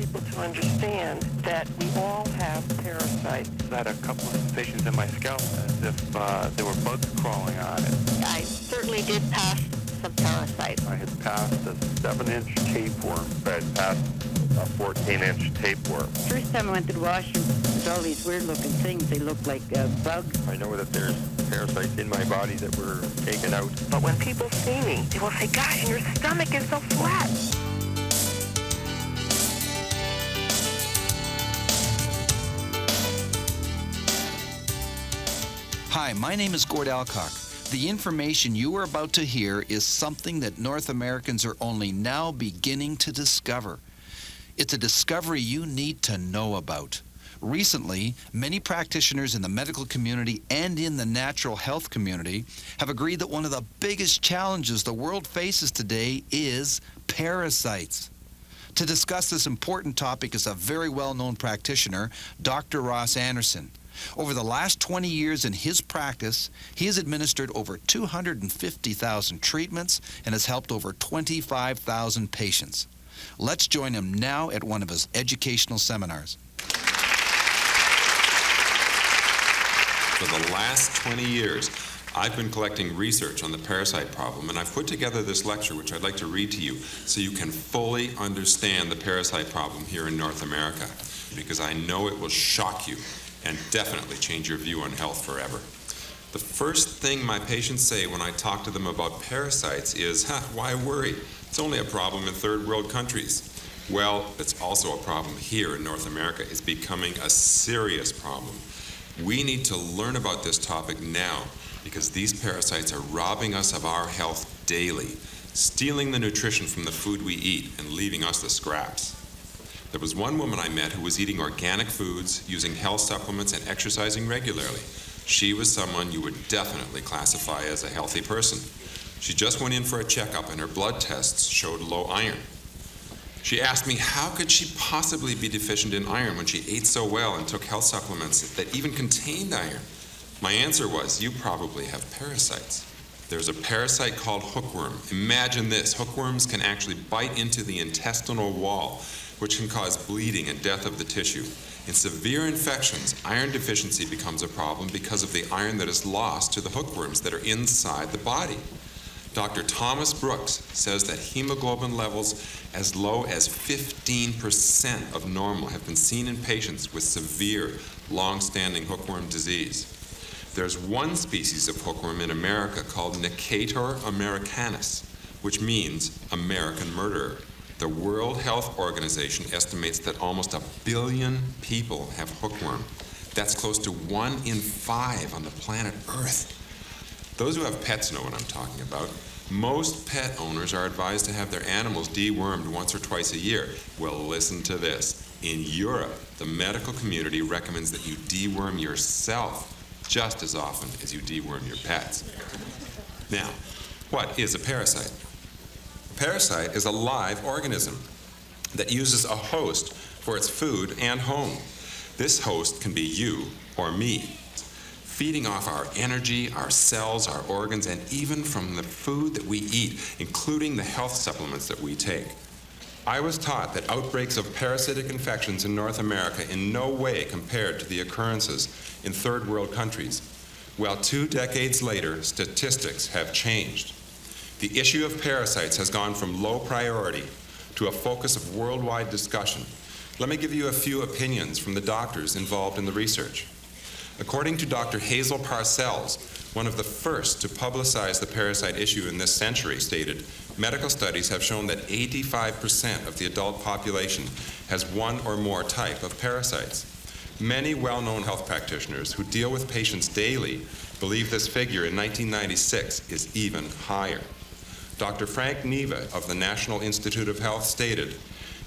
people to understand that we all have parasites. I had a couple of sensations in my scalp as if there were bugs crawling on it. I certainly did pass some parasites. I had passed a 7-inch tapeworm. I had passed a 14-inch tapeworm. First time I went to the washroom, there's all these weird-looking things. They look like bugs. I know that there's parasites in my body that were taken out. But when people see me, they will say, God, and your stomach is so flat. Hi, my name is Gord Alcock. The information you are about to hear is something that North Americans are only now beginning to discover. It's a discovery you need to know about. Recently, many practitioners in the medical community and in the natural health community have agreed that one of the biggest challenges the world faces today is parasites. To discuss this important topic is a very well-known practitioner, Dr. Ross Anderson. Over the last 20 years in his practice, he has administered over 250,000 treatments and has helped over 25,000 patients. Let's join him now at one of his educational seminars. For the last 20 years, I've been collecting research on the parasite problem, and I've put together this lecture, which I'd like to read to you, so you can fully understand the parasite problem here in North America, because I know it will shock you and definitely change your view on health forever. The first thing my patients say when I talk to them about parasites is, why worry? It's only a problem in third world countries. Well, it's also a problem here in North America. It's becoming a serious problem. We need to learn about this topic now because these parasites are robbing us of our health daily, stealing the nutrition from the food we eat and leaving us the scraps. There was one woman I met who was eating organic foods, using health supplements, and exercising regularly. She was someone you would definitely classify as a healthy person. She just went in for a checkup and her blood tests showed low iron. She asked me how could she possibly be deficient in iron when she ate so well and took health supplements that even contained iron. My answer was, you probably have parasites. There's a parasite called hookworm. Imagine this, hookworms can actually bite into the intestinal wall, which can cause bleeding and death of the tissue. In severe infections, iron deficiency becomes a problem because of the iron that is lost to the hookworms that are inside the body. Dr. Thomas Brooks says that hemoglobin levels as low as 15% of normal have been seen in patients with severe, long-standing hookworm disease. There's one species of hookworm in America called Necator americanus, which means American murderer. The World Health Organization estimates that almost 1 billion people have hookworm. That's close to 1 in 5 on the planet Earth. Those who have pets know what I'm talking about. Most pet owners are advised to have their animals dewormed once or twice a year. Well, listen to this. In Europe, the medical community recommends that you deworm yourself just as often as you deworm your pets. Now, what is a parasite? A parasite is a live organism that uses a host for its food and home. This host can be you or me, feeding off our energy, our cells, our organs, and even from the food that we eat, including the health supplements that we take. I was taught that outbreaks of parasitic infections in North America in no way compared to the occurrences in third world countries. Well, 2 decades later, statistics have changed. The issue of parasites has gone from low priority to a focus of worldwide discussion. Let me give you a few opinions from the doctors involved in the research. According to Dr. Hazel Parcells, one of the first to publicize the parasite issue in this century, stated, medical studies have shown that 85% of the adult population has one or more type of parasites. Many well-known health practitioners who deal with patients daily believe this figure in 1996 is even higher. Dr. Frank Neva of the National Institute of Health stated,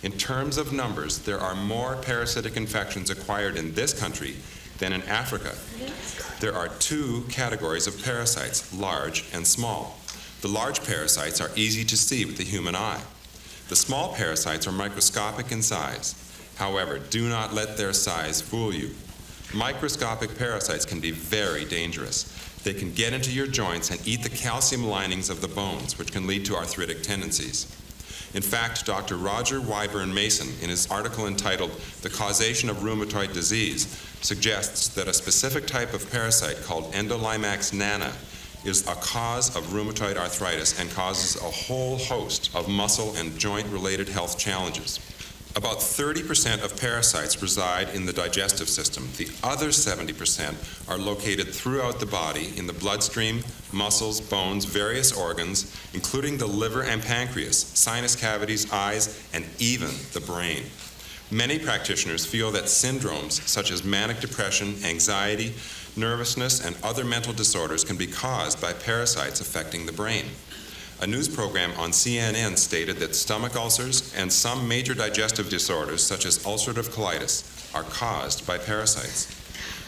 in terms of numbers, there are more parasitic infections acquired in this country than in Africa. There are 2 categories of parasites, large and small. The large parasites are easy to see with the human eye. The small parasites are microscopic in size. However, do not let their size fool you. Microscopic parasites can be very dangerous. They can get into your joints and eat the calcium linings of the bones, which can lead to arthritic tendencies. In fact, Dr. Roger Wyburn Mason, in his article entitled The Causation of Rheumatoid Disease, suggests that a specific type of parasite called Endolimax nana is a cause of rheumatoid arthritis and causes a whole host of muscle and joint-related health challenges. About 30% of parasites reside in the digestive system. The other 70% are located throughout the body in the bloodstream, muscles, bones, various organs, including the liver and pancreas, sinus cavities, eyes, and even the brain. Many practitioners feel that syndromes such as manic depression, anxiety, nervousness, and other mental disorders can be caused by parasites affecting the brain. A news program on CNN stated that stomach ulcers and some major digestive disorders, such as ulcerative colitis, are caused by parasites.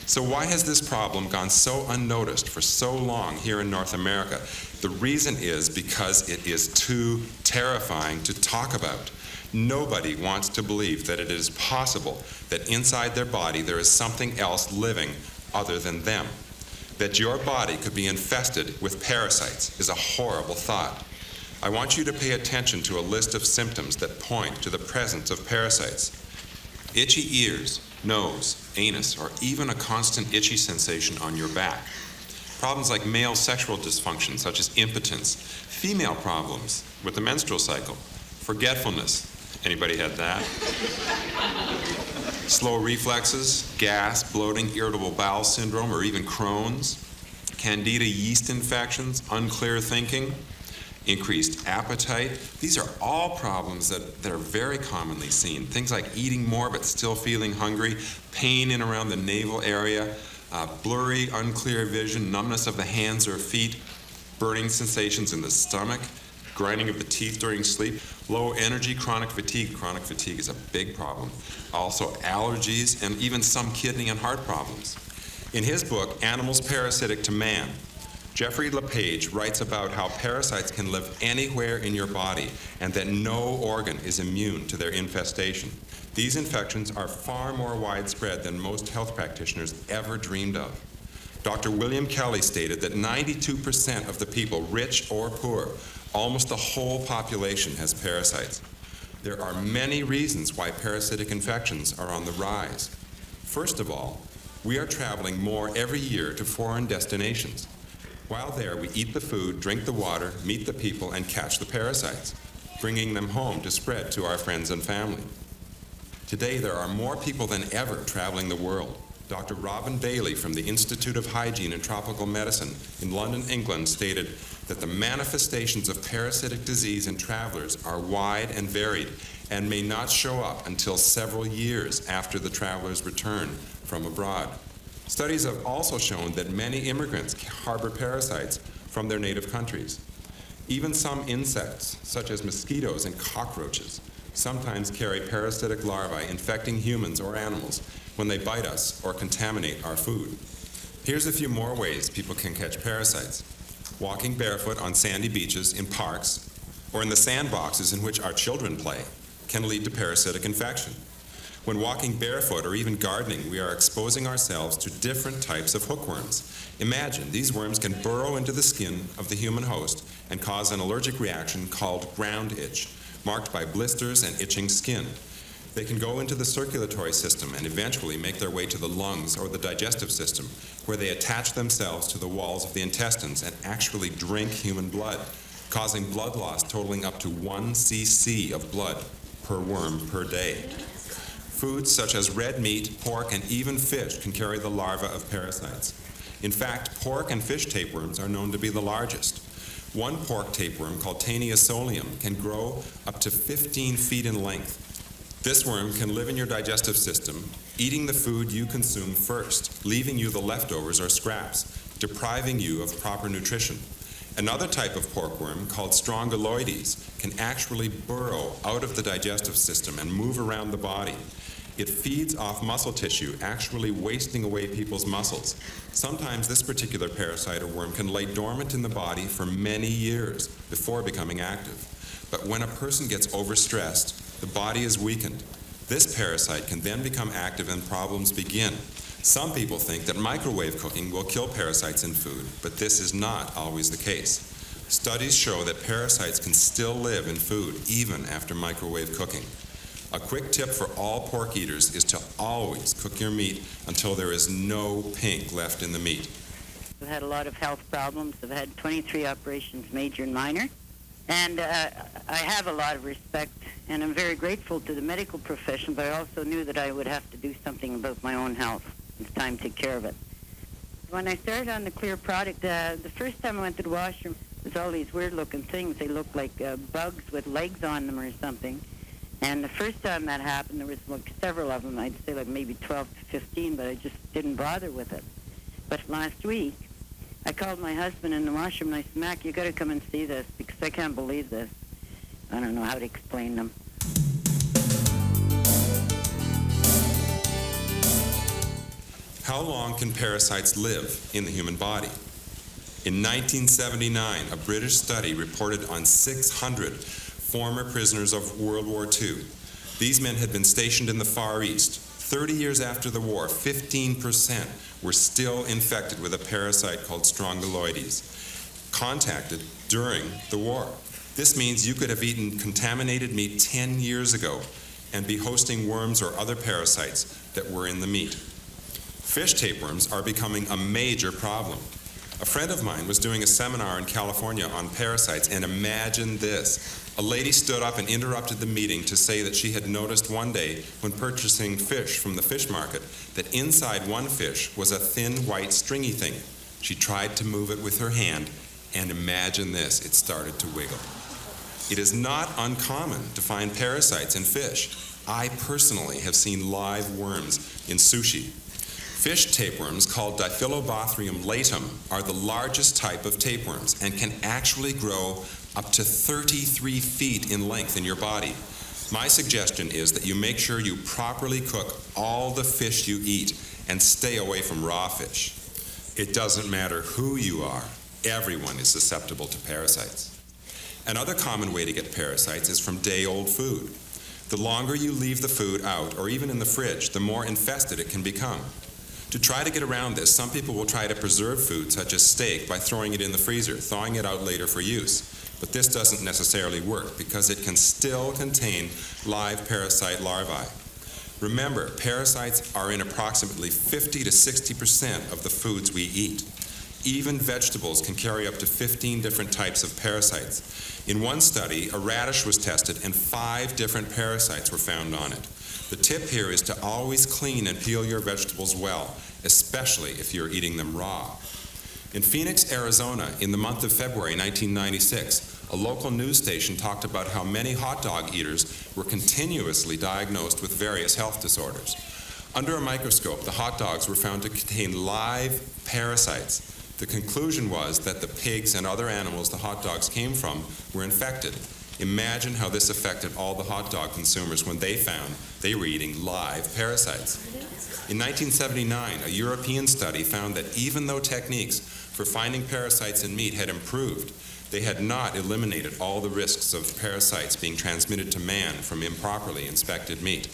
So why has this problem gone so unnoticed for so long here in North America? The reason is because it is too terrifying to talk about. Nobody wants to believe that it is possible that inside their body there is something else living other than them. That your body could be infested with parasites is a horrible thought. I want you to pay attention to a list of symptoms that point to the presence of parasites. Itchy ears, nose, anus, or even a constant itchy sensation on your back. Problems like male sexual dysfunction, such as impotence. Female problems with the menstrual cycle. Forgetfulness. Anybody had that? Slow reflexes, gas, bloating, irritable bowel syndrome, or even Crohn's, candida yeast infections, unclear thinking, increased appetite. These are all problems that are very commonly seen. Things like eating more but still feeling hungry, pain in around the navel area, blurry, unclear vision, numbness of the hands or feet, burning sensations in the stomach, grinding of the teeth during sleep, low energy, chronic fatigue. Chronic fatigue is a big problem. Also allergies and even some kidney and heart problems. In his book, Animals Parasitic to Man, Jeffrey LePage writes about how parasites can live anywhere in your body and that no organ is immune to their infestation. These infections are far more widespread than most health practitioners ever dreamed of. Dr. William Kelly stated that 92% of the people, rich or poor, almost the whole population has parasites. There are many reasons why parasitic infections are on the rise. First of all, we are traveling more every year to foreign destinations. While there, we eat the food, drink the water, meet the people, and catch the parasites, bringing them home to spread to our friends and family. Today, there are more people than ever traveling the world. Dr. Robin Bailey from the Institute of Hygiene and Tropical Medicine in London, England, stated that the manifestations of parasitic disease in travelers are wide and varied and may not show up until several years after the travelers return from abroad. Studies have also shown that many immigrants harbor parasites from their native countries. Even some insects, such as mosquitoes and cockroaches, sometimes carry parasitic larvae infecting humans or animals when they bite us or contaminate our food. Here's a few more ways people can catch parasites. Walking barefoot on sandy beaches, in parks, or in the sandboxes in which our children play can lead to parasitic infection. When walking barefoot or even gardening, we are exposing ourselves to different types of hookworms. Imagine these worms can burrow into the skin of the human host and cause an allergic reaction called ground itch, marked by blisters and itching skin. They can go into the circulatory system and eventually make their way to the lungs or the digestive system, where they attach themselves to the walls of the intestines and actually drink human blood, causing blood loss totaling up to 1 cc of blood per worm per day. Foods such as red meat, pork, and even fish can carry the larvae of parasites. In fact, pork and fish tapeworms are known to be the largest. One pork tapeworm, called Taenia solium, can grow up to 15 feet in length. This worm can live in your digestive system, eating the food you consume first, leaving you the leftovers or scraps, depriving you of proper nutrition. Another type of pork worm, called Strongyloides, can actually burrow out of the digestive system and move around the body. It feeds off muscle tissue, actually wasting away people's muscles. Sometimes this particular parasite or worm can lay dormant in the body for many years before becoming active. But when a person gets overstressed, the body is weakened. This parasite can then become active and problems begin. Some people think that microwave cooking will kill parasites in food, but this is not always the case. Studies show that parasites can still live in food even after microwave cooking. A quick tip for all pork eaters is to always cook your meat until there is no pink left in the meat. I've had a lot of health problems. I've had 23 operations, major and minor. And I have a lot of respect, and I'm very grateful to the medical profession, but I also knew that I would have to do something about my own health. It's time to take care of it. When I started on the Clear product, the first time I went to the washroom, there's all these weird-looking things. They look like bugs with legs on them or something. And the first time that happened, there was like several of them. I'd say like maybe 12 to 15, but I just didn't bother with it. But last week, I called my husband in the washroom, and I said, Mac, you got to come and see this, because I can't believe this. I don't know how to explain them. How long can parasites live in the human body? In 1979, a British study reported on 600 former prisoners of World War II. These men had been stationed in the Far East. 30 years after the war, 15% were still infected with a parasite called Strongyloides, contacted during the war. This means you could have eaten contaminated meat 10 years ago and be hosting worms or other parasites that were in the meat. Fish tapeworms are becoming a major problem. A friend of mine was doing a seminar in California on parasites, and imagine this. A lady stood up and interrupted the meeting to say that she had noticed one day when purchasing fish from the fish market that inside one fish was a thin white stringy thing. She tried to move it with her hand, and imagine this, it started to wiggle. It is not uncommon to find parasites in fish. I personally have seen live worms in sushi. Fish tapeworms, called Diphyllobothrium latum, are the largest type of tapeworms and can actually grow up to 33 feet in length in your body. My suggestion is that you make sure you properly cook all the fish you eat and stay away from raw fish. It doesn't matter who you are, everyone is susceptible to parasites. Another common way to get parasites is from day-old food. The longer you leave the food out or even in the fridge, the more infested it can become. To try to get around this, some people will try to preserve food such as steak by throwing it in the freezer, thawing it out later for use. But this doesn't necessarily work because it can still contain live parasite larvae. Remember, parasites are in approximately 50 to 60% of the foods we eat. Even vegetables can carry up to 15 different types of parasites. In one study, a radish was tested and 5 different parasites were found on it. The tip here is to always clean and peel your vegetables well, especially if you're eating them raw. In Phoenix, Arizona, in the month of February 1996, a local news station talked about how many hot dog eaters were continuously diagnosed with various health disorders. Under a microscope, the hot dogs were found to contain live parasites. The conclusion was that the pigs and other animals the hot dogs came from were infected. Imagine how this affected all the hot dog consumers when they found they were eating live parasites. In 1979, a European study found that even though techniques for finding parasites in meat had improved, they had not eliminated all the risks of parasites being transmitted to man from improperly inspected meat.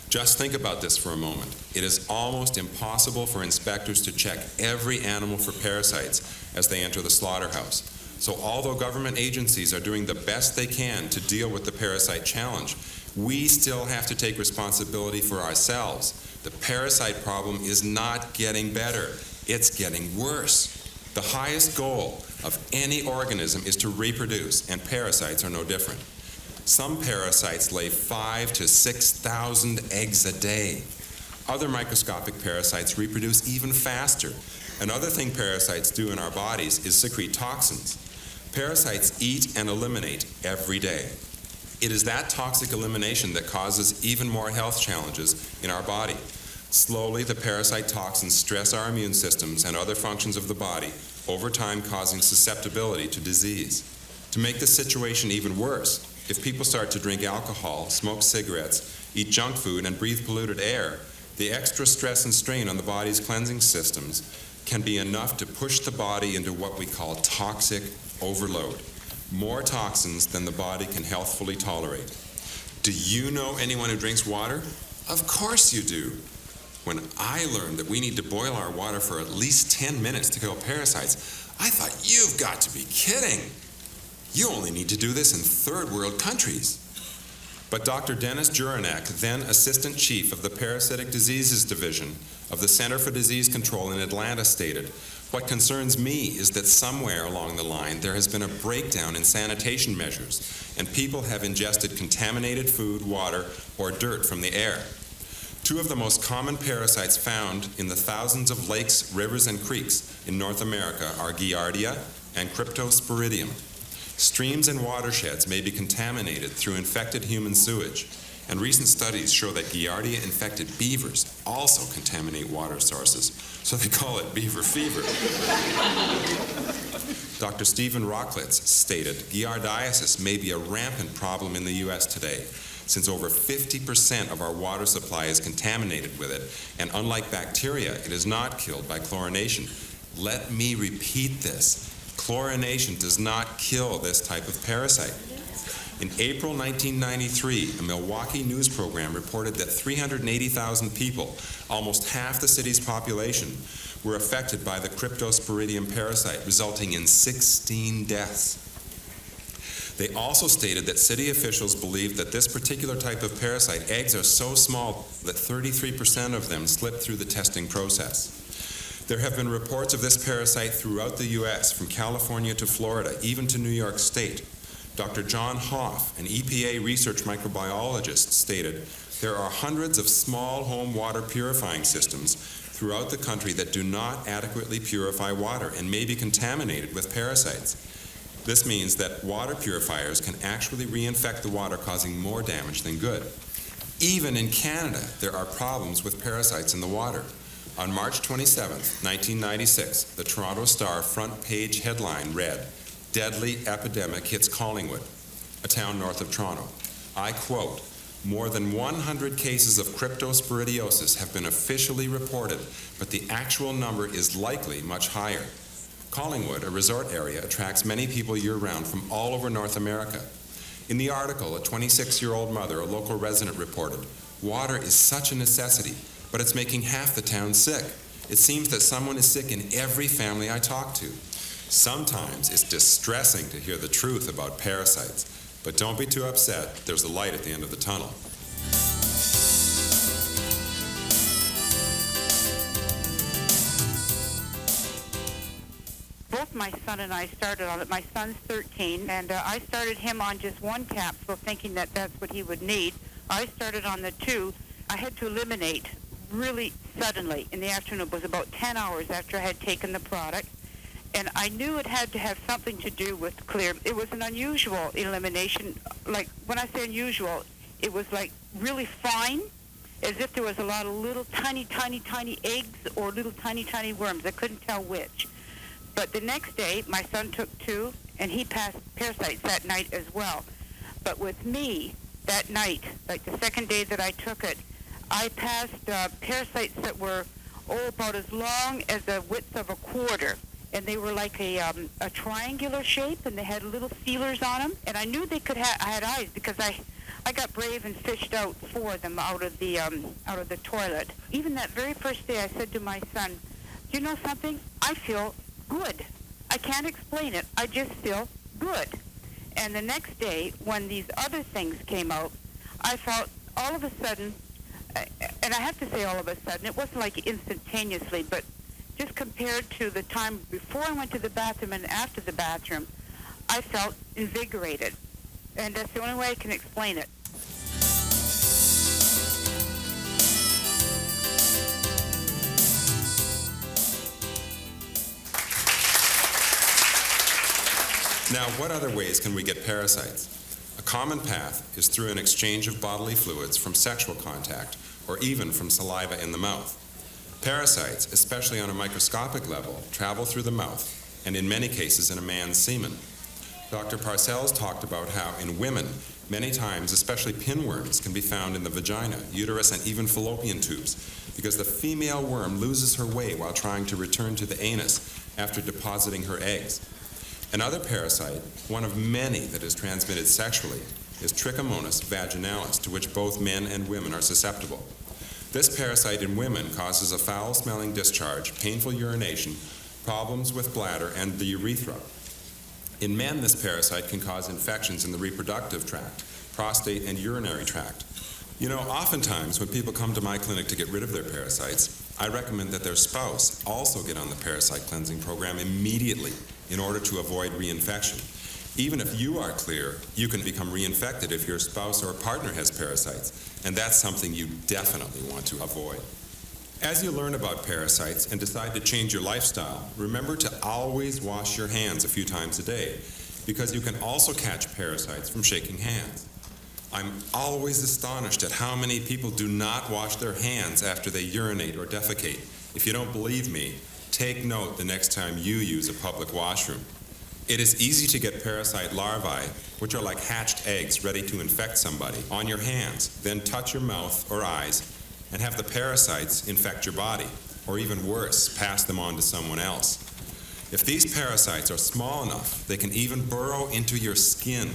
Just think about this for a moment. It is almost impossible for inspectors to check every animal for parasites as they enter the slaughterhouse. So although government agencies are doing the best they can to deal with the parasite challenge, we still have to take responsibility for ourselves. The parasite problem is not getting better, it's getting worse. The highest goal of any organism is to reproduce, and parasites are no different. Some parasites lay 5,000 to 6,000 eggs a day. Other microscopic parasites reproduce even faster. Another thing parasites do in our bodies is secrete toxins. Parasites eat and eliminate every day. It is that toxic elimination that causes even more health challenges in our body. Slowly, the parasite toxins stress our immune systems and other functions of the body, over time causing susceptibility to disease. To make the situation even worse, if people start to drink alcohol, smoke cigarettes, eat junk food, and breathe polluted air, the extra stress and strain on the body's cleansing systems can be enough to push the body into what we call toxic overload. More toxins than the body can healthfully tolerate. Do you know anyone who drinks water? Of course you do. When I learned that we need to boil our water for at least 10 minutes to kill parasites, I thought, you've got to be kidding. You only need to do this in third world countries. But Dr. Dennis Juranek, then Assistant Chief of the Parasitic Diseases Division of the Center for Disease Control in Atlanta, stated, "What concerns me is that somewhere along the line there has been a breakdown in sanitation measures, and people have ingested contaminated food, water, or dirt from the air." Two of the most common parasites found in the thousands of lakes, rivers, and creeks in North America are Giardia and Cryptosporidium. Streams and watersheds may be contaminated through infected human sewage, and recent studies show that Giardia-infected beavers also contaminate water sources, so they call it beaver fever. Dr. Stephen Rocklitz stated, "Giardiasis may be a rampant problem in the U.S. today, since over 50% of our water supply is contaminated with it, and unlike bacteria, it is not killed by chlorination." Let me repeat this. Chlorination does not kill this type of parasite. In April 1993, a Milwaukee news program reported that 380,000 people, almost half the city's population, were affected by the Cryptosporidium parasite, resulting in 16 deaths. They also stated that city officials believed that this particular type of parasite, eggs are so small that 33% of them slip through the testing process. There have been reports of this parasite throughout the U.S., from California to Florida, even to New York State. Dr. John Hoff, an EPA research microbiologist, stated, "There are hundreds of small home water purifying systems throughout the country that do not adequately purify water and may be contaminated with parasites. This means that water purifiers can actually reinfect the water, causing more damage than good." Even in Canada, there are problems with parasites in the water. On March 27, 1996, the Toronto Star front page headline read, "Deadly epidemic hits Collingwood, a town north of Toronto." I quote, "More than 100 cases of cryptosporidiosis have been officially reported, but the actual number is likely much higher." Collingwood, a resort area, attracts many people year-round from all over North America. In the article, a 26-year-old mother, a local resident, reported, "Water is such a necessity, but it's making half the town sick. It seems that someone is sick in every family I talk to." Sometimes it's distressing to hear the truth about parasites, but don't be too upset. There's a light at the end of the tunnel. Both my son and I started on it. My son's 13, and I started him on just one capsule, thinking that that's what he would need. I started on the 2. I had to eliminate really suddenly in the afternoon. It was about 10 hours after I had taken the product, and I knew it had to have something to do with clear. It was an unusual elimination. Like, when I say unusual, it was like really fine, as if there was a lot of little tiny eggs or little tiny worms. I couldn't tell which. But the next day, my son took 2, and he passed parasites that night as well. But with me, that night, like the second day that I took it, I passed parasites that were about as long as the width of a quarter, and they were like a triangular shape, and they had little feelers on them. And I knew they could have. I had eyes because I got brave and fished out 4 of them out of the toilet. Even that very first day, I said to my son, "You know something? I feel good. I can't explain it. I just feel good." And the next day, when these other things came out, I felt all of a sudden, and I have to say all of a sudden, it wasn't like instantaneously, but just compared to the time before I went to the bathroom and after the bathroom, I felt invigorated. And that's the only way I can explain it. Now, what other ways can we get parasites? A common path is through an exchange of bodily fluids from sexual contact, or even from saliva in the mouth. Parasites, especially on a microscopic level, travel through the mouth, and in many cases in a man's semen. Dr. Parcells talked about how in women, many times, especially pinworms, can be found in the vagina, uterus, and even fallopian tubes, because the female worm loses her way while trying to return to the anus after depositing her eggs. Another parasite, one of many that is transmitted sexually, is Trichomonas vaginalis, to which both men and women are susceptible. This parasite in women causes a foul-smelling discharge, painful urination, problems with bladder and the urethra. In men, this parasite can cause infections in the reproductive tract, prostate, and urinary tract. You know, oftentimes when people come to my clinic to get rid of their parasites, I recommend that their spouse also get on the parasite cleansing program immediately in order to avoid reinfection. Even if you are clear, you can become reinfected if your spouse or partner has parasites, and that's something you definitely want to avoid. As you learn about parasites and decide to change your lifestyle, remember to always wash your hands a few times a day, because you can also catch parasites from shaking hands. I'm always astonished at how many people do not wash their hands after they urinate or defecate. If you don't believe me, take note the next time you use a public washroom. It is easy to get parasite larvae, which are like hatched eggs ready to infect somebody, on your hands, then touch your mouth or eyes and have the parasites infect your body, or even worse, pass them on to someone else. If these parasites are small enough, they can even burrow into your skin.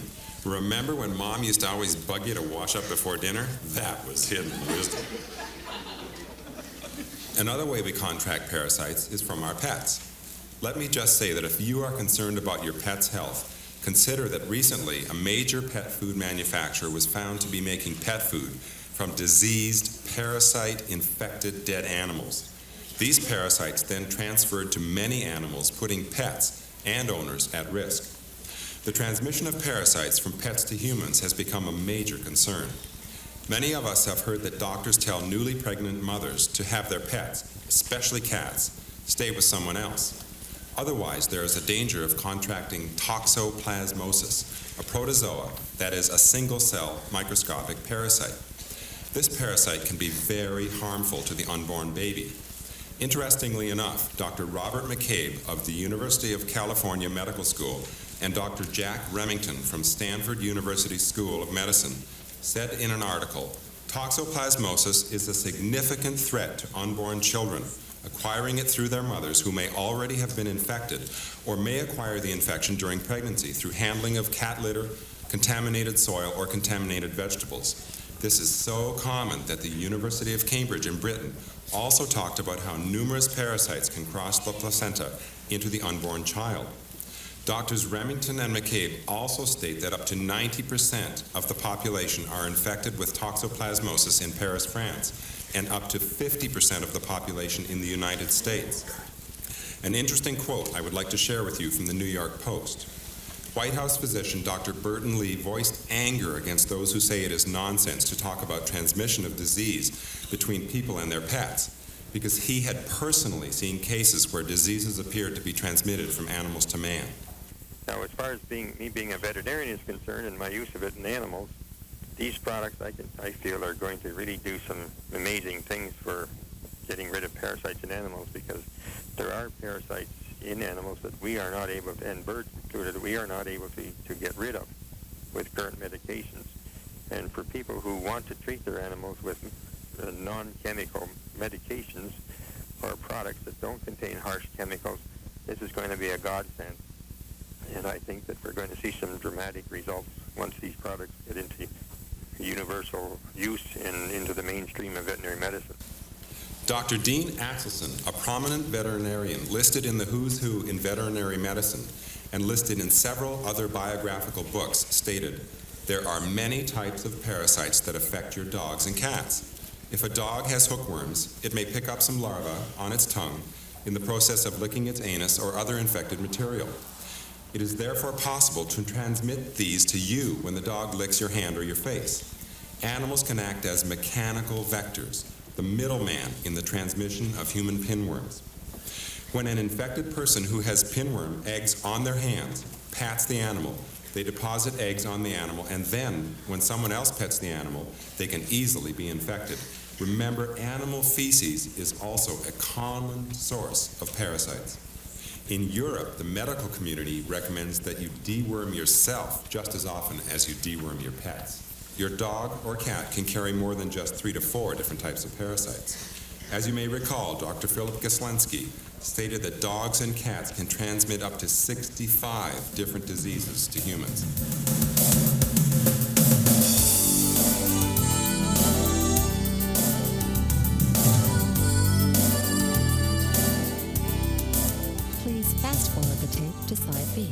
Remember when Mom used to always bug you to wash up before dinner? That was hidden wisdom. Another way we contract parasites is from our pets. Let me just say that if you are concerned about your pet's health, consider that recently a major pet food manufacturer was found to be making pet food from diseased, parasite-infected dead animals. These parasites then transferred to many animals, putting pets and owners at risk. The transmission of parasites from pets to humans has become a major concern. Many of us have heard that doctors tell newly pregnant mothers to have their pets, especially cats, stay with someone else. Otherwise, there is a danger of contracting toxoplasmosis, a protozoa that is a single-cell microscopic parasite. This parasite can be very harmful to the unborn baby. Interestingly enough, Dr. Robert McCabe of the University of California Medical School and Dr. Jack Remington from Stanford University School of Medicine said in an article, toxoplasmosis is a significant threat to unborn children, acquiring it through their mothers who may already have been infected or may acquire the infection during pregnancy through handling of cat litter, contaminated soil, or contaminated vegetables. This is so common that the University of Cambridge in Britain also talked about how numerous parasites can cross the placenta into the unborn child. Doctors Remington and McCabe also state that up to 90% of the population are infected with toxoplasmosis in Paris, France, and up to 50% of the population in the United States. An interesting quote I would like to share with you from the New York Post. White House physician Dr. Burton Lee voiced anger against those who say it is nonsense to talk about transmission of disease between people and their pets, because he had personally seen cases where diseases appeared to be transmitted from animals to man. Now, as far as me being a veterinarian is concerned and my use of it in animals, these products I feel are going to really do some amazing things for getting rid of parasites in animals, because there are parasites in animals that we are not able to, and birds included, we are not able to get rid of with current medications. And for people who want to treat their animals with non-chemical medications or products that don't contain harsh chemicals, this is going to be a godsend. And I think that we're going to see some dramatic results once these products get into universal use and into the mainstream of veterinary medicine. Dr. Dean Axelson, a prominent veterinarian listed in the Who's Who in veterinary medicine and listed in several other biographical books, stated, "There are many types of parasites that affect your dogs and cats. If a dog has hookworms, it may pick up some larvae on its tongue in the process of licking its anus or other infected material. It is therefore possible to transmit these to you when the dog licks your hand or your face. Animals can act as mechanical vectors, the middleman in the transmission of human pinworms. When an infected person who has pinworm eggs on their hands pats the animal, they deposit eggs on the animal, and then when someone else pets the animal, they can easily be infected. Remember, animal feces is also a common source of parasites. In Europe, the medical community recommends that you deworm yourself just as often as you deworm your pets. Your dog or cat can carry more than just 3 to 4 different types of parasites. As you may recall, Dr. Philip Goslensky stated that dogs and cats can transmit up to 65 different diseases to humans. Please fast forward the tape to side B.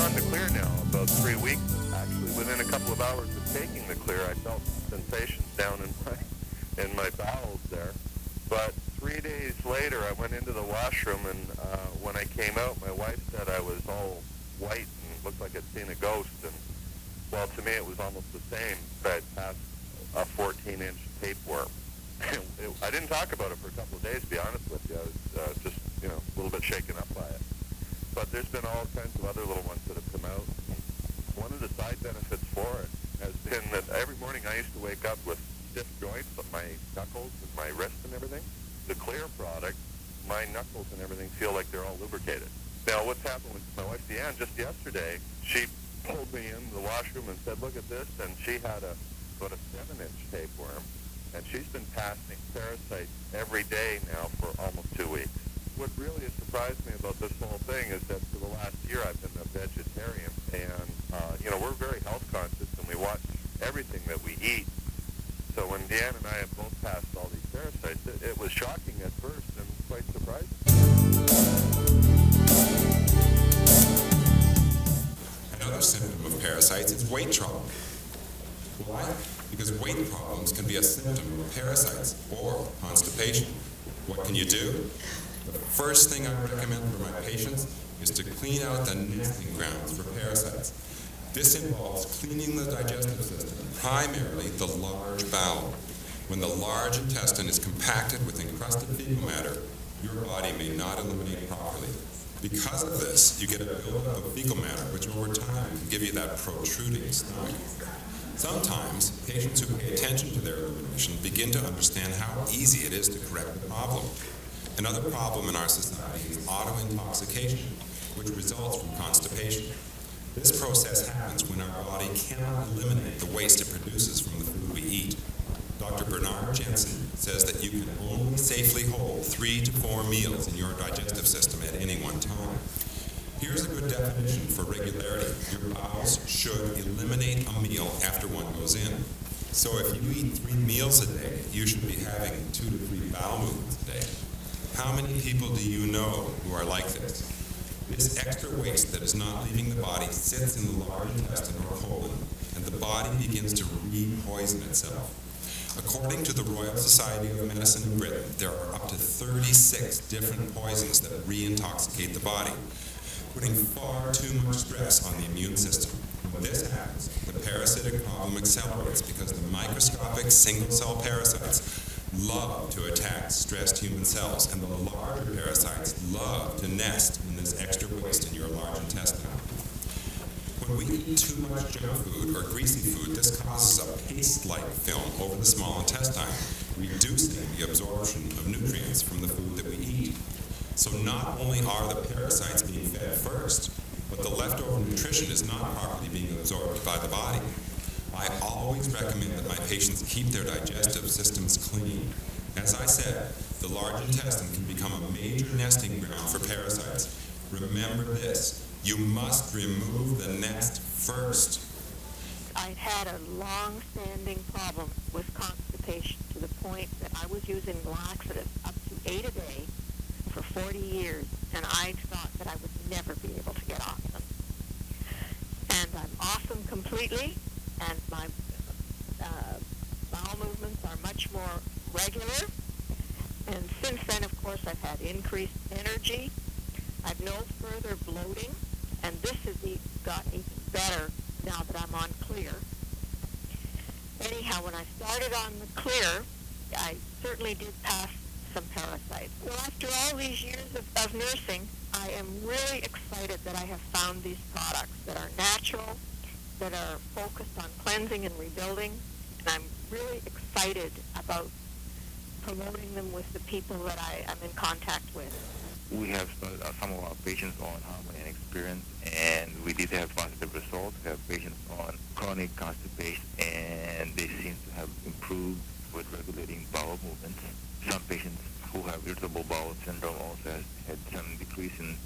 on the Clear now about 3 weeks. Actually, within a couple of hours of taking the Clear, I felt sensations down in my bowels there. But 3 days later, I went into the washroom, and when I came out, my wife said I was all white and looked like I'd seen a ghost. And well, to me, it was almost the same, but I'd passed a 14-inch tapeworm. I didn't talk about it for a couple of days, to be honest with you. I was just, a little bit shaken up by it. But there's been all kinds of other little ones that have come out. One of the side benefits for it has been that every morning I used to wake up with stiff joints of my knuckles and my wrists and everything. The Clear product, my knuckles and everything feel like they're all lubricated. Now, what's happened with my wife, Deanne, just yesterday, she pulled me in the washroom and said, look at this, and she had about a 7-inch tapeworm, and she's been passing parasites every day now for almost 2 weeks. What really has surprised me about this whole thing is that for the last year I've been a vegetarian, and, we're very health conscious, and we watch everything that we eat. So when Deanne and I have both passed all these parasites, it was shocking at first and quite surprising. Another symptom of parasites is weight trouble. Why? Because weight problems can be a symptom of parasites or constipation. What can you do? The first thing I recommend for my patients is to clean out the nesting grounds for parasites. This involves cleaning the digestive system, primarily the large bowel. When the large intestine is compacted with encrusted fecal matter, your body may not eliminate properly. Because of this, you get a buildup of fecal matter, which over time can give you that protruding stomach. Sometimes, patients who pay attention to their elimination begin to understand how easy it is to correct the problem. Another problem in our society is autointoxication, which results from constipation. This process happens when our body cannot eliminate the waste it produces from the food we eat. Dr. Bernard Jensen says that you can only safely hold 3 to 4 meals in your digestive system at any one time. Here's a good definition for regularity. Your bowels should eliminate a meal after one goes in. So if you eat 3 meals a day, you should be having 2 to 3 bowel movements a day. How many people do you know who are like this? This extra waste that is not leaving the body sits in the large intestine or colon, and the body begins to re-poison itself. According to the Royal Society of Medicine in Britain, there are up to 36 different poisons that re-intoxicate the body, putting far too much stress on the immune system. When this happens, the parasitic problem accelerates because the microscopic single-cell parasites love to attack stressed human cells, and the larger parasites love to nest in this extra waste in your large intestine. When we eat too much junk food or greasy food, this causes a paste-like film over the small intestine, reducing the absorption of nutrients from the food that we eat. So not only are the parasites being fed first, but the leftover nutrition is not properly being absorbed by the body. I always recommend that my patients keep their digestive systems clean. As I said, the large intestine can become a major nesting ground for parasites. Remember this, you must remove the nest first. I had a long-standing problem with constipation to the point that I was using laxatives up to 8 a day for 40 years, and I thought that I would never be able to get off them. And I'm off them completely, and my bowel movements are much more regular. And since then, of course, I've had increased energy. I've no further bloating, and this has gotten even better now that I'm on Clear. Anyhow, when I started on the Clear, I certainly did pass some parasites. Well, after all these years of nursing, I am really excited that I have found these products that are natural, that are focused on cleansing and rebuilding, and I'm really excited about promoting them with the people that I'm in contact with. We have started some of our patients on Harmony and Experience, and we did have positive results. We have patients on chronic constipation, and they seem to have improved with regulating bowel movements. Some patients who have irritable bowel syndrome also had some decrease in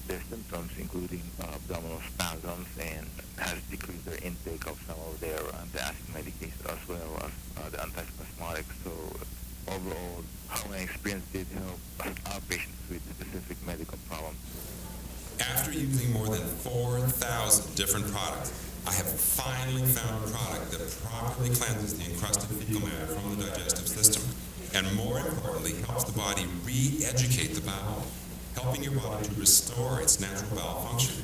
their symptoms, including abdominal spasms, and has decreased their intake of some of their antacid medication as well as the antispasmodics. So overall, our experience did help our patients with specific medical problems. After using more than 4,000 1,000 different products, I have finally found a product that properly cleanses the encrusted fecal matter from the digestive system, and more importantly, helps the body re-educate the bowel, helping your body to restore its natural bowel function.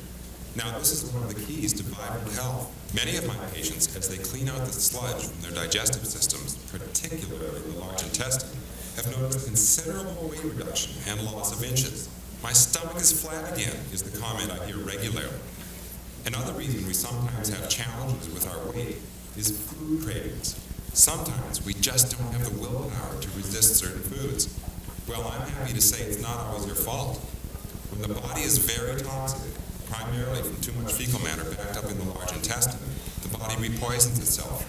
Now, this is one of the keys to vibrant health. Many of my patients, as they clean out the sludge from their digestive systems, particularly the large intestine, have noticed considerable weight reduction and loss of inches. My stomach is flat again, is the comment I hear regularly. Another reason we sometimes have challenges with our weight is food cravings. Sometimes we just don't have the willpower to resist certain foods. Well, I'm happy to say it's not always your fault. When the body is very toxic, primarily from too much fecal matter backed up in the large intestine, the body repoisons itself.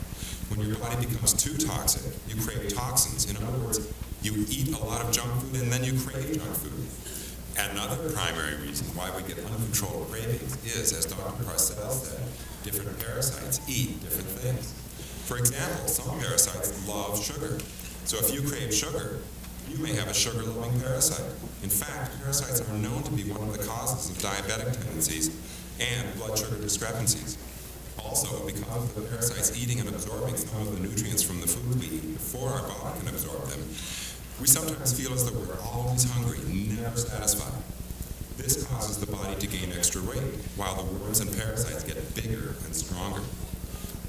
When your body becomes too toxic, you crave toxins. In other words, you eat a lot of junk food and then you crave junk food. Another primary reason why we get uncontrolled cravings is, as Dr. Parcell said, different parasites eat different things. For example, some parasites love sugar. So if you crave sugar, you may have a sugar-loving parasite. In fact, parasites are known to be one of the causes of diabetic tendencies and blood sugar discrepancies. Also, because of the parasites eating and absorbing some of the nutrients from the food we eat before our body can absorb them, we sometimes feel as though we're always hungry, never satisfied. This causes the body to gain extra weight, while the worms and parasites get bigger and stronger.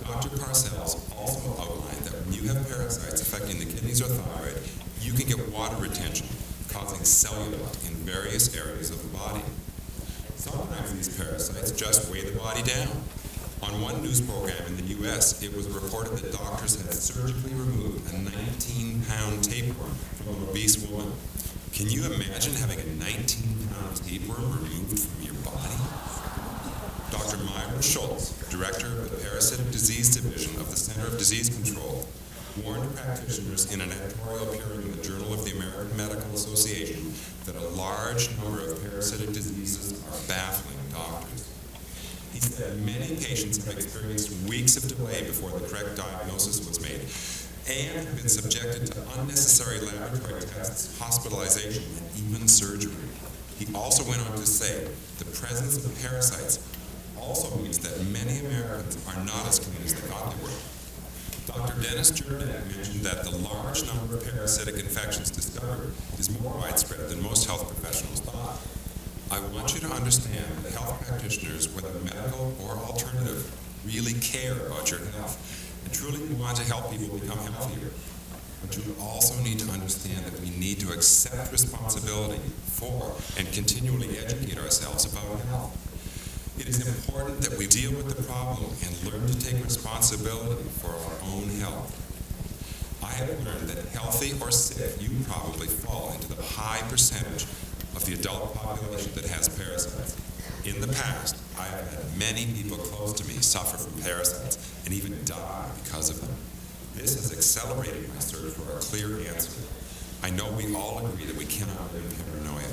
Dr. Parcells also outlined that when you have parasites affecting the kidneys or thyroid, you can get water retention, causing cellulite in various areas of the body. Sometimes these parasites just weigh the body down. On one news program in the U.S., it was reported that doctors had surgically removed a 19-pound tapeworm from an obese woman. Can you imagine having a 19-pound tapeworm removed from your body? Dr. Myron Schultz, director of the Parasitic Disease Division of the Center of Disease Control, warned practitioners in an editorial appearing in the Journal of the American Medical Association that a large number of parasitic diseases are baffling doctors. He said many patients have experienced weeks of delay before the correct diagnosis was made and have been subjected to unnecessary laboratory tests, hospitalization, and even surgery. He also went on to say the presence of parasites also means that many Americans are not as clean as they thought they were. Dr. Dennis Jurnek mentioned that the large number of parasitic infections discovered is more widespread than most health professionals thought. I want you to understand that health practitioners, whether medical or alternative, really care about your health and truly want to help people become healthier. But you also need to understand that we need to accept responsibility for and continually educate ourselves about health. It is important that we deal with the problem and learn to take responsibility for our own health. I have learned that healthy or sick, you probably fall into the high percentage of the adult population that has parasites. In the past, I have had many people close to me suffer from parasites and even die because of them. This has accelerated my search for a clear answer. I know we all agree that we cannot live in paranoia.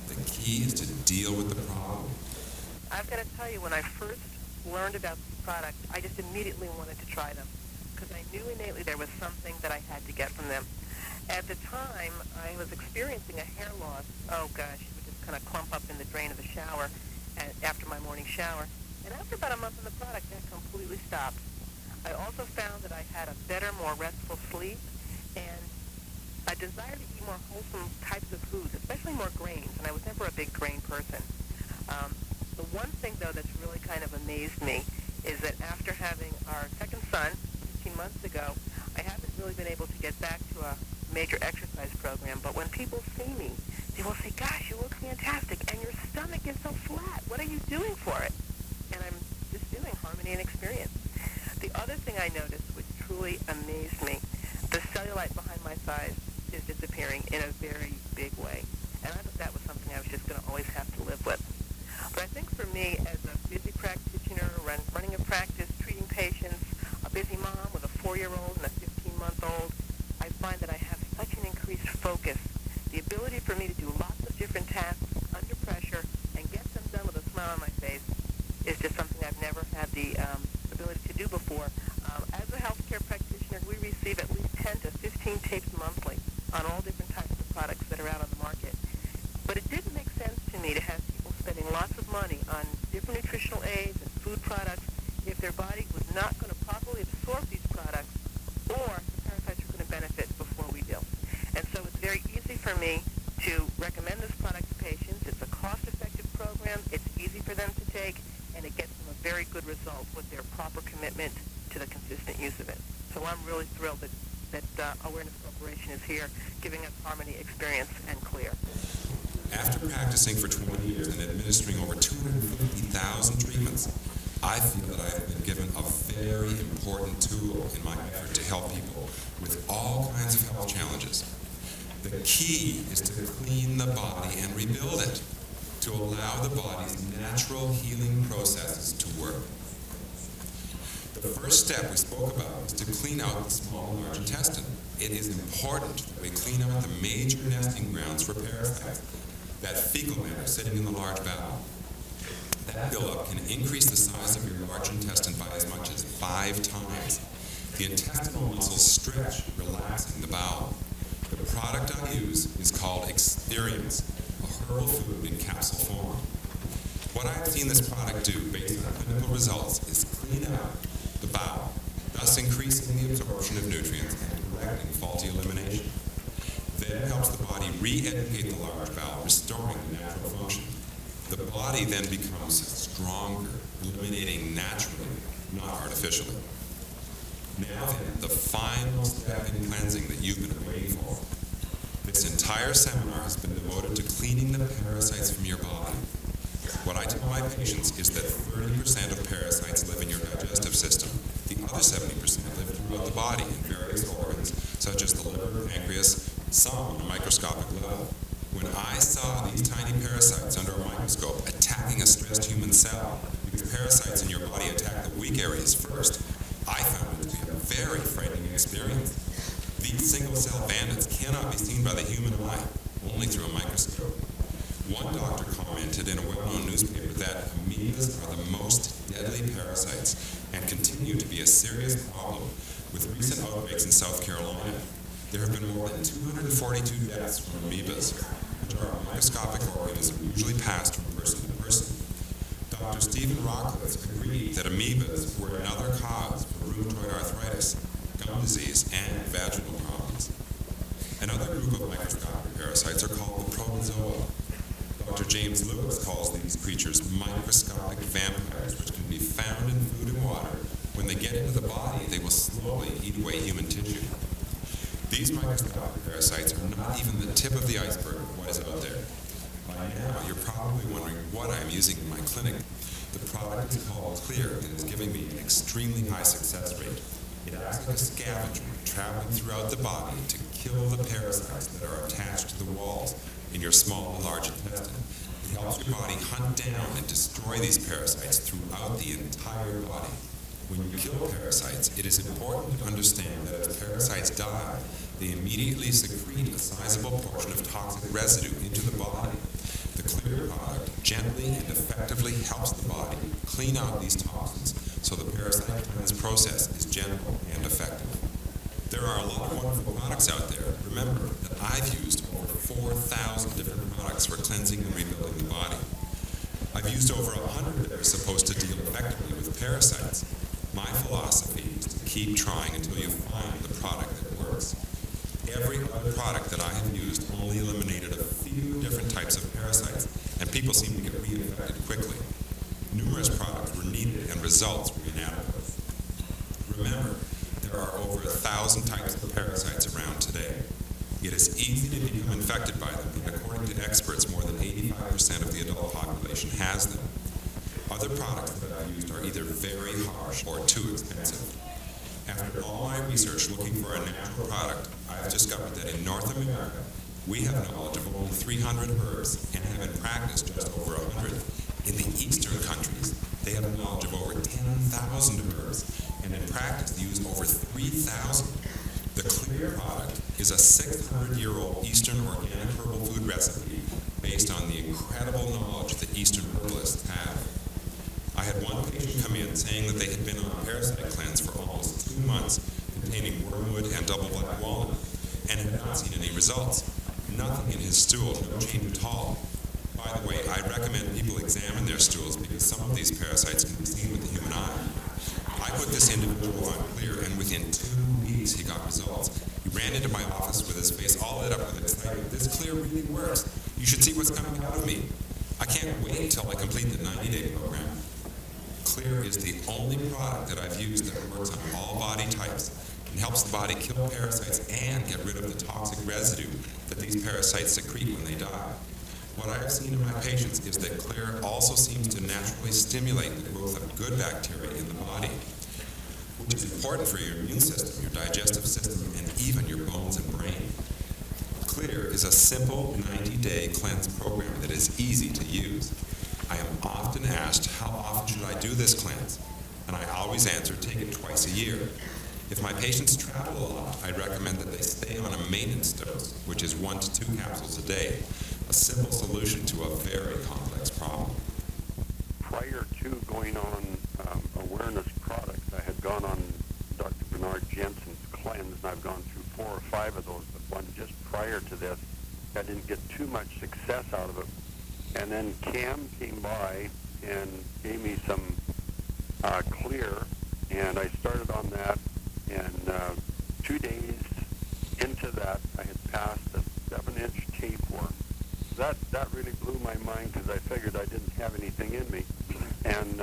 The key is to deal with the problem. I've got to tell you, when I first learned about this product, I just immediately wanted to try them because I knew innately there was something that I had to get from them. At the time, I was experiencing a hair loss. Oh, gosh, it would just kind of clump up in the drain of the shower after my morning shower. And after about a month of the product, that completely stopped. I also found that I had a better, more restful sleep and a desire to eat more wholesome types of foods, especially more grains, and I was never a big grain person. The one thing, though, that's really kind of amazed me is that after having our second son 15 months ago, I haven't really been able to get back to a major exercise program, but when people see me, they will say, gosh, you look fantastic, and your stomach is so flat. What are you doing for it? And I'm just doing Harmony and Experience. The other thing I noticed, which truly amazed me, the cellulite behind my thighs is disappearing in a very big way. And I thought that was something I was just going to always have to live with. But I think for me, as a busy practitioner, running a practice, treating patients, a busy mom with a 4-year-old and a 15-month-old, I find that I have such an increased focus. The ability for me to do lots of different tasks under pressure and get them done with a smile on my face is just something I've never had the ability to do before. As a healthcare practitioner, we receive at least 10 to 15 tapes monthly on all different types of products that are out on the market. But it didn't make sense to me to have people spending lots of money on different nutritional aids and food products if their body was not going to properly absorb these products, or the parasites are going to benefit before we do. And so it's very easy for me to recommend this product to patients. It's a cost-effective program. It's easy for them to take, and it gets them a very good result with their proper commitment to the consistent use of it. So I'm really thrilled that Awareness Corporation is here, giving us Harmony, Experience, and Clear. After practicing for 20 years and administering over 250,000 treatments, I feel that I have been given a very important tool in my effort to help people with all kinds of health challenges. The key is to clean the body and rebuild it, to allow the body's natural healing processes to work. The first step we spoke about is to clean out the small and large intestine. It is important that we clean out the major nesting grounds for parasites, that fecal matter sitting in the large bowel. That buildup can increase the size of your large intestine by as much as 5 times. The intestinal muscles stretch, relaxing the bowel. The product I use is called Experience, a herbal food in capsule form. What I've seen this product do, based on clinical results, is clean out the bowel, thus increasing the absorption of nutrients and correcting faulty elimination. Then it helps the body re-educate the large bowel, restoring the natural function. The body then becomes stronger, eliminating naturally, not artificially. Now then, the final step in cleansing that you've been waiting for. This entire seminar has been devoted to cleaning the parasites from your body. What I tell my patients is that 30% of parasites live in your digestive system. The other 70% live throughout the body in various organs, such as the liver, pancreas, some on a microscopic level. When I saw these tiny parasites under a microscope attacking a stressed human cell, because parasites in your body attack the weak areas first, I found it to be a very frightening experience. These single-cell bandits cannot be seen by the human eye, only through a microscope. One doctor commented in a well-known newspaper that amoebas are the most deadly parasites and continue to be a serious problem. With recent outbreaks in South Carolina, there have been more than 242 deaths from amoebas, which are a microscopic organism usually passed from person to person. Dr. Stephen Rockcliffe agreed that amoebas were another cause for rheumatoid arthritis, gum disease, and vaginal problems. Another group of microscopic parasites are called the protozoa. Dr. James Lewis calls these creatures microscopic vampires, which can be found in food and water. When they get into the body, they will slowly eat away human tissue. These microscopic parasites are not even the tip of the iceberg of what is out there. By now, you're probably wondering what I'm using in my clinic. The product is called Clear and is giving me an extremely high success rate. It acts like a scavenger, traveling throughout the body to kill the parasites that are attached to the walls in your small and large intestine. It helps your body hunt down and destroy these parasites throughout the entire body. When you kill parasites, it is important to understand that as parasites die, they immediately secrete a sizable portion of toxic residue into the body. The Clear product gently and effectively helps the body clean out these toxins so the parasite cleanse process is gentle and effective. There are a lot of wonderful products out there. Remember that I've used over 4,000 different products for cleansing and rebuilding the body. I've used over 100 that are supposed to deal effectively with parasites. My philosophy is to keep trying until you find the product that works. Every other product that I have used only eliminated a few different types of parasites, and people seem to get reinfected quickly. Numerous products were needed and results were inadequate. Remember, there are over 1,000 types of parasites around today. It is easy to become infected by them, and according to experts, more than 85% of the adult population has them. Other products that I've used are either very harsh or too expensive. After all my research looking for a natural product, I've discovered that in North America, we have knowledge of only 300 herbs and have in practice just over 100. In the eastern countries, they have knowledge of over 10,000 herbs and in practice use over 3,000. The Clear product is a 600-year-old Eastern organic herbal food recipe based on the incredible knowledge that Eastern herbalists have. I had one patient come in saying that they had been on a parasite cleanse for almost 2 months, containing wormwood and double black walnut, and had not seen any results. Nothing in his stool, no change at all. By By the way, I recommend people examine their stools because some of these parasites can be seen with the human eye. I put this individual on Clear, and within 2 weeks he got results. He ran into my office with his face all lit up with excitement. This Clear really works. You should see what's coming out of me. I can't wait till I complete the 90-day program. Clear is the only product that I've used that works on all body types and helps the body kill parasites and get rid of the toxic residue that these parasites secrete when they die. What I have seen in my patients is that Clear also seems to naturally stimulate the growth of good bacteria in the body, which is important for your immune system, your digestive system, and even your bones and brain. Clear is a simple 90-day cleanse program that is easy to use. I am often asked, how often should I do this cleanse? And I always answer, take it twice a year. If my patients travel a lot, I recommend that they stay on a maintenance dose, which is 1 to 2 capsules a day, a simple solution to a very complex problem. Prior to going on awareness products, I had gone on Dr. Bernard Jensen's cleanse, and I've gone through 4 or 5 of those, but one just prior to this, I didn't get too much success out of it. And then Cam came by and gave me some Clear, and I started on that, and 2 days into that, I had passed a 7-inch tapeworm. That really blew my mind because I figured I didn't have anything in me. And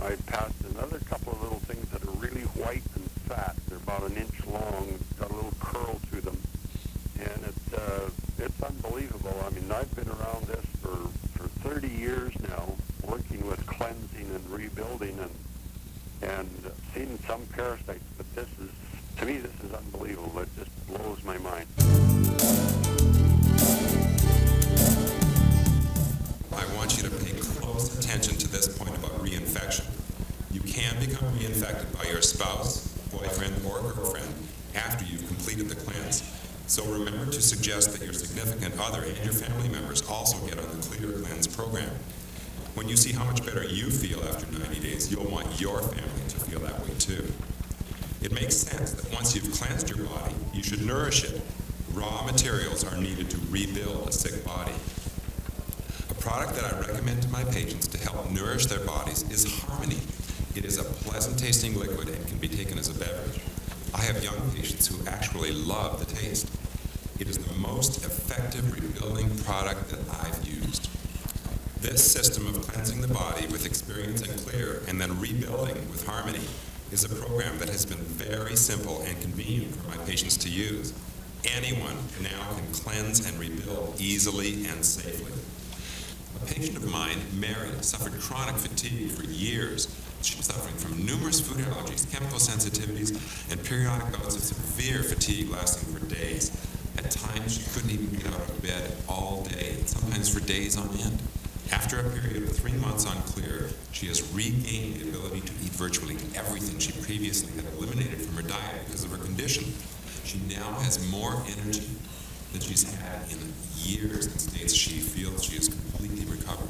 I passed another couple of little things that are really white and fat. They're about 1 inch long, got a little curl to them. And it's unbelievable. I mean, I've been around this for 30 years now, working with cleansing and rebuilding and seen some parasites, but this is, to me, this is unbelievable. It just blows my mind. I want you to pay close attention to this point about reinfection. You can become reinfected by your spouse, boyfriend, or girlfriend after you've completed the cleanse. So remember to suggest that your significant other and your family members also get on the Clear Cleanse program. When you see how much better you feel after 90 days, you'll want your family to feel that way too. It makes sense that once you've cleansed your body, you should nourish it. Raw materials are needed to rebuild a sick body. A product that I recommend to my patients to help nourish their bodies is Harmony. It is a pleasant-tasting liquid and can be taken as a beverage. I have young patients who actually love the taste. It is the most effective rebuilding product that I've used. This system of cleansing the body with experience and Clear and then rebuilding with Harmony is a program that has been very simple and convenient for my patients to use. Anyone now can cleanse and rebuild easily and safely. A patient of mine, Mary, suffered chronic fatigue for years. She was suffering from numerous food allergies, chemical sensitivities, and periodic bouts of severe fatigue lasting for days. At times, she couldn't even get out of bed all day, sometimes for days on end. After a period of 3 months on Clear, she has regained the ability to eat virtually everything she previously had eliminated from her diet because of her condition. She now has more energy than she's had in years and states she feels she is completely recovered.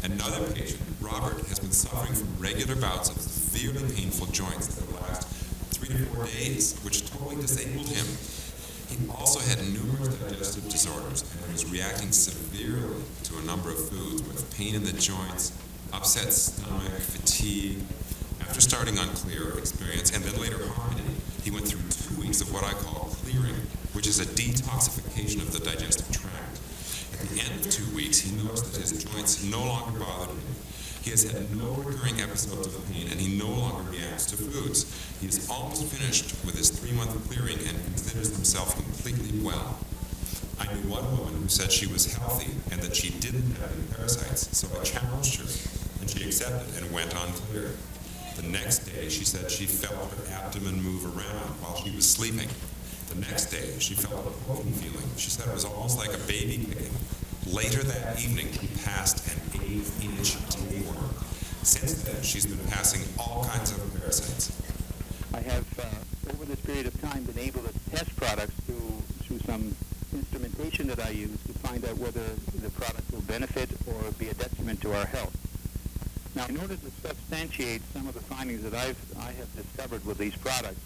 Another patient, Robert, has been suffering from regular bouts of severely painful joints that would last 3 to 4 days, which totally disabled him. He also had numerous digestive disorders and was reacting severely to a number of foods with pain in the joints, upset stomach, fatigue. After starting on Clear Experience and then later Harmony, he went through 2 weeks of what I call clearing, which is a detoxification of the digestive tract. At the end of 2 weeks, he noticed that his joints no longer bothered him. He has had no recurring episodes of pain, and he no longer reacts to foods. He is almost finished with his 3-month clearing and considers himself completely well. I knew one woman who said she was healthy and that she didn't have any parasites, so I challenged her, and she accepted and went on Clear. The next day, she said she felt her abdomen move around while she was sleeping. The next day, she felt a poking feeling. She said it was almost like a baby kicking. Later that evening, she passed an 8-inch tapeworm. Since then, she's been passing all kinds of parasites. I have, over this period of time, been able to test products through some instrumentation that I use to find out whether the product will benefit or be a detriment to our health. Now, in order to substantiate some of the findings that I have discovered with these products,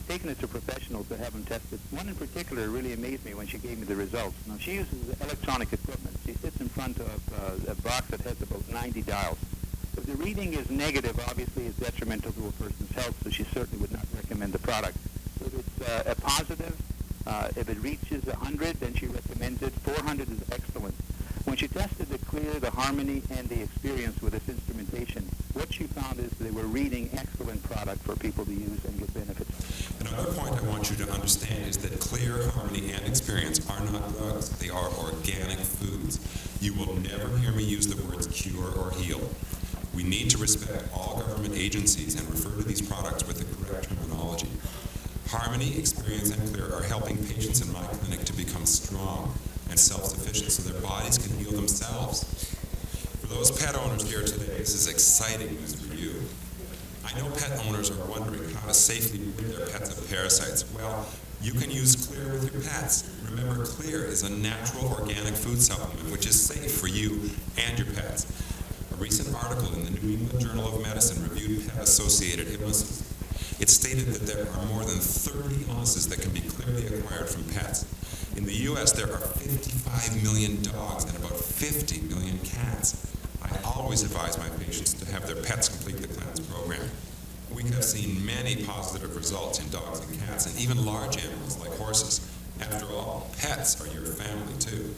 taken it to professionals to have them tested. One in particular really amazed me when she gave me the results. Now, she uses electronic equipment. She sits in front of a box that has about 90 dials. If the reading is negative, obviously it's detrimental to a person's health, so she certainly would not recommend the product. If it's a positive, if it reaches 100, then she recommends it. 400 is excellent. When she tested the Clear, the Harmony, and the Experience with this instrumentation, what she found is they were reading excellent product for people to use and get benefits. Another point I want you to understand is that Clear, Harmony, and Experience are not drugs. They are organic foods. You will never hear me use the words cure or heal. We need to respect all government agencies and refer to these products with the correct terminology. Harmony, Experience, and Clear are helping patients in my clinic to become strong and self-sufficient so their bodies can heal themselves. For those pet owners here today, this is exciting news for you. I know pet owners are wondering how to safely rid their pets of parasites. Well, you can use Clear with your pets. Remember, Clear is a natural organic food supplement which is safe for you and your pets. A recent article in the New England Journal of Medicine reviewed pet-associated illnesses. It stated that there are more than 30 illnesses that can be clearly acquired from pets. In the U.S., there are 55 million dogs and about 50 million cats. I always advise my patients to have their pets complete the cleanse program. We have seen many positive results in dogs and cats, and even large animals like horses. After all, pets are your family too.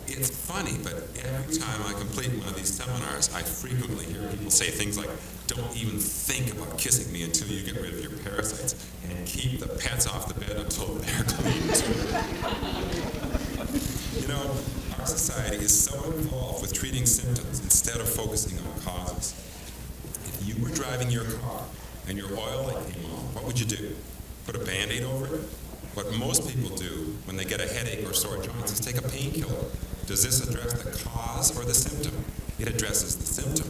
It's funny, but every time I complete one of these seminars, I frequently hear people say things like, "Don't even think about kissing me until you get rid of your parasites, and keep the pets off the bed until they're clean too." You know, our society is so involved with treating symptoms instead of focusing on causes. If you were driving your car and your oil light came on, what would you do? Put a Band-Aid over it? What most people do when they get a headache or sore joints is take a painkiller. Does this address the cause or the symptom? It addresses the symptom.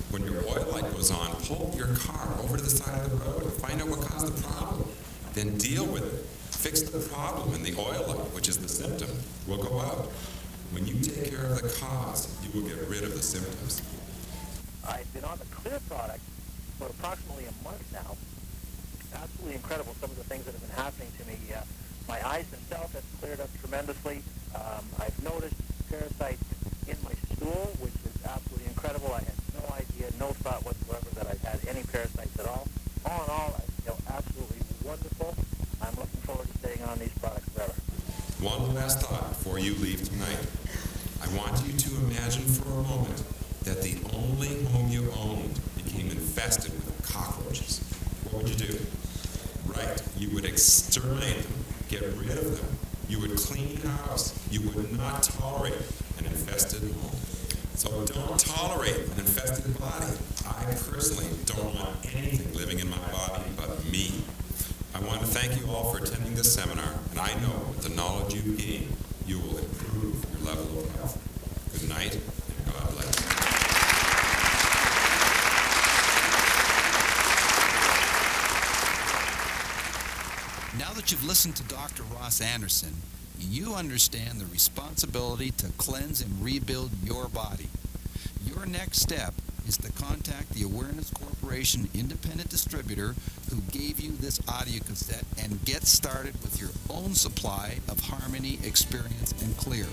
When your oil light goes on, pull your car over to the side of the road and find out what caused the problem. Then deal with it. Fix the problem, and the oil light, which is the symptom, will go out. When you take care of the cause, you will get rid of the symptoms. I've been on the Clear product for approximately a month now. Absolutely incredible, some of the things that have been happening to me. My eyes themselves have cleared up tremendously. I've noticed parasites in my stool, which is absolutely incredible. I had no idea, no thought whatsoever that I'd had any parasites at all. All in all, I feel absolutely wonderful. I'm looking forward to staying on these products forever. One last thought before you leave tonight. I want you to imagine for a moment that the only home you owned became infested with cockroaches. What would you do? Right, you would exterminate them, get rid of them. You would clean house. You would not tolerate an infested home. So don't tolerate an infested body. I personally don't want anything living in my body but me. I want to thank you all for attending this seminar, and I know with the knowledge you gain, you will improve your level of health. Good night, and God bless. Now that you've listened to Dr. Ross Anderson, you understand the responsibility to cleanse and rebuild your body. Your next step is to contact the Awareness Corporation independent distributor who gave you this audio cassette and get started with your own supply of Harmony, Experience, and Clear.